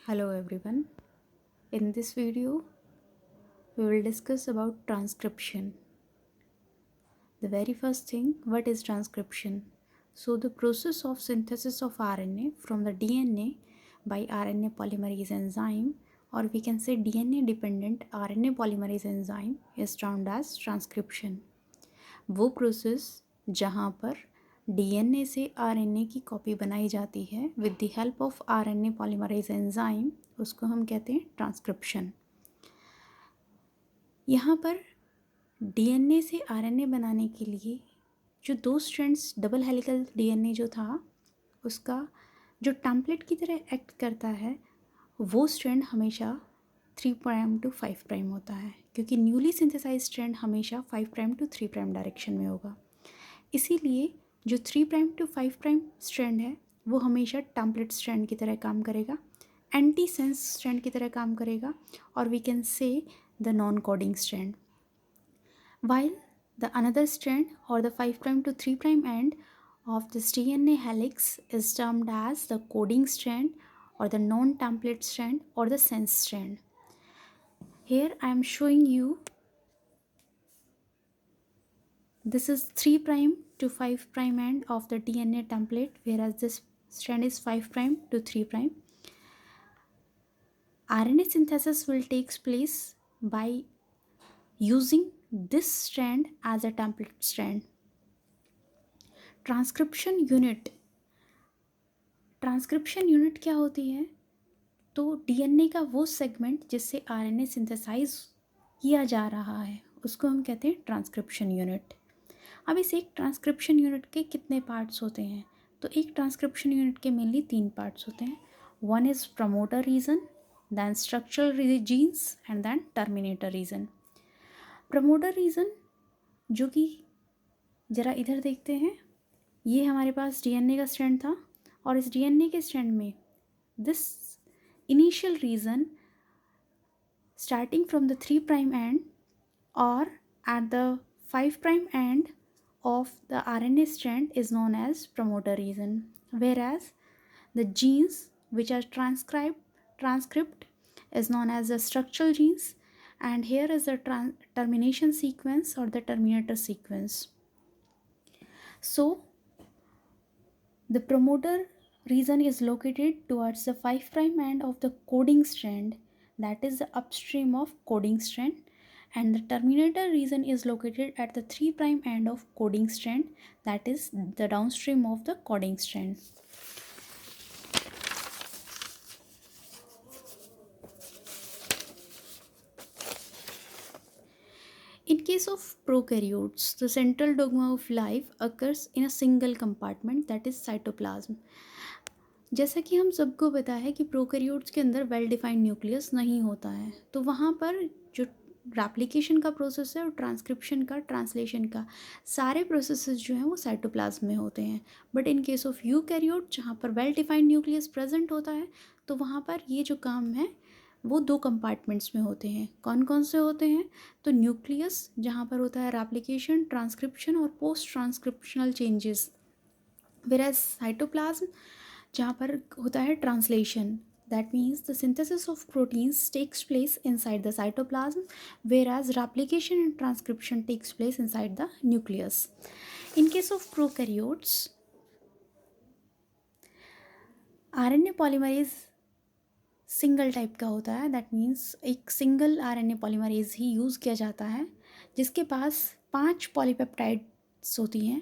Hello everyone. In this video, we will discuss about transcription. The very first thing, what is transcription? So the process of synthesis of RNA from the DNA by RNA polymerase enzyme, or we can say DNA dependent RNA polymerase enzyme, is termed as transcription. वो process जहाँ पर DNA से RNA की copy बनाई जाती है with the help of RNA polymerase enzyme, उसको हम कहते हैं ट्रांसक्रिप्शन. यहाँ पर डीएनए से आरएनए बनाने के लिए जो दो स्ट्रैंड्स डबल हेलिकल डीएनए जो था उसका जो टेम्पलेट की तरह एक्ट करता है वो स्ट्रैंड हमेशा 3 प्राइम टू 5 प्राइम होता है, क्योंकि न्यूली सिंथेसाइज स्ट्रैंड हमेशा 5 प्राइम टू 3 प्राइम डायरेक्शन में होगा. इसीलिए जो 3 प्राइम टू 5 प्राइम स्ट्रैंड है वो हमेशा टेम्पलेट स्ट्रैंड की तरह काम करेगा, एंटी सेंस स्ट्रैंड की तरह काम करेगा, और we can say the non coding strand. while the another strand or the 5 prime to 3 prime end of this DNA helix is termed as the coding strand or the non-template strand or the sense strand. Here I am showing you this is 3 prime to 5 prime end of the DNA template, whereas this strand is 5 prime to 3 prime. RNA synthesis will take place by using this strand as a template strand. Transcription unit क्या होती है? तो DNA का वो segment जिससे RNA synthesise किया जा रहा है उसको हम कहते हैं ट्रांसक्रिप्शन यूनिट. अब इस एक ट्रांसक्रिप्शन यूनिट के कितने पार्ट्स होते हैं? तो एक ट्रांसक्रिप्शन यूनिट के मेनली 3 पार्ट्स होते हैं. One is promoter region, then structural genes and then terminator region. Promoter region जो कि ज़रा इधर देखते हैं, ये हमारे पास डीएनए का स्ट्रैंड था और इस डीएनए के स्ट्रैंड में this initial region starting from the 3 prime end और at the 5 prime end of the RNA strand is known as promoter region, whereas the genes which are transcript is known as the structural genes, and here is the termination sequence or the terminator sequence. So the promoter region is located towards the 5 prime end of the coding strand, that is the upstream of coding strand, and the terminator region is located at the 3 prime end of coding strand, that is the downstream of the coding strand. In case of prokaryotes, the central dogma of life occurs in a single compartment, that is cytoplasm. जैसा कि हम सबको पता है कि prokaryotes के अंदर well defined nucleus नहीं होता है, तो वहाँ पर जो रेप्लिकेशन का प्रोसेस है और ट्रांसक्रिप्शन का, ट्रांसलेशन का, सारे प्रोसेसेस जो हैं वो साइटोप्लाज्म में होते हैं. But in case of eukaryote जहाँ पर वेल डिफाइंड न्यूक्लियस प्रेजेंट होता है तो वहाँ पर ये जो काम है वो 2 कंपार्टमेंट्स में होते हैं. कौन कौन से होते हैं? तो न्यूक्लियस जहाँ पर होता है रेप्लिकेशन, ट्रांसक्रिप्शन और पोस्ट ट्रांसक्रिप्शनल चेंजेस, वेराज साइटोप्लाज्म जहाँ पर होता है translation. That means the synthesis of proteins takes place inside the cytoplasm, whereas replication and transcription takes place inside the nucleus. In case of prokaryotes, RNA polymerase single type का होता है. That means एक single RNA polymerase ही use किया जाता है जिसके पास 5 polypeptides होती हैं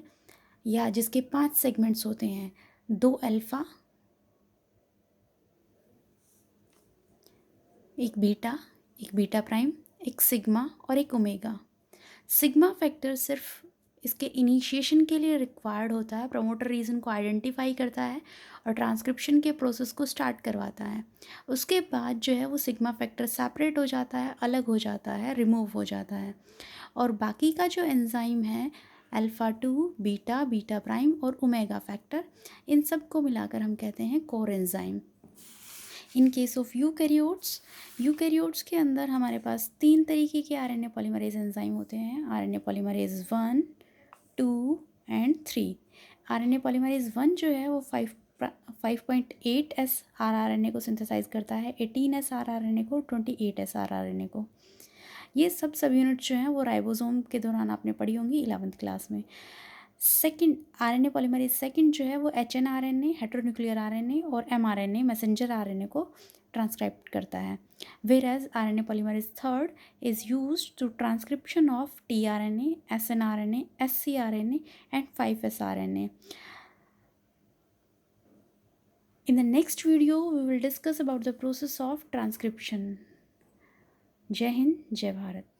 या जिसके 5 सेगमेंट्स होते हैं. 2 अल्फ़ा, एक बीटा प्राइम, एक सिग्मा और एक ओमेगा. सिग्मा फैक्टर सिर्फ इसके इनिशिएशन के लिए रिक्वायर्ड होता है, प्रमोटर रीजन को आइडेंटिफाई करता है और ट्रांसक्रिप्शन के प्रोसेस को स्टार्ट करवाता है. उसके बाद जो है वो सिग्मा फैक्टर सेपरेट हो जाता है, अलग हो जाता है, रिमूव हो जाता है, और बाकी का जो एंजाइम है अल्फ़ा 2, बीटा प्राइम और ओमेगा फैक्टर, इन सब को मिलाकर हम कहते हैं core enzyme. In case of eukaryotes के अंदर हमारे पास 3 तरीके के आरएनए पॉलीमरेज एंजाइम होते हैं. RNA polymerase 1, 2 and 3. RNA polymerase 1 जो है वो 5 5.8 एस आर एन ए को सिंथेसाइज करता है, 18 एस आर एन ए को, 28 एस आर एन ए को। ये सब यूनिट्स जो हैं वो राइबोसोम के दौरान आपने पढ़ी होंगी 11th क्लास में। सेकंड आरएनए पॉलीमरेज सेकंड जो है वो HNRNA हेटेरोन्यूक्लियर आरएनए और mRNA मैसेंजर आरएनए को ट्रांसक्राइब करता है। Where RNA polymerase third is used to transcription of tRNA, snRNA, scRNA and 5sRNA. In the next video we will discuss about the process of transcription. जय हिंद, जय भारत।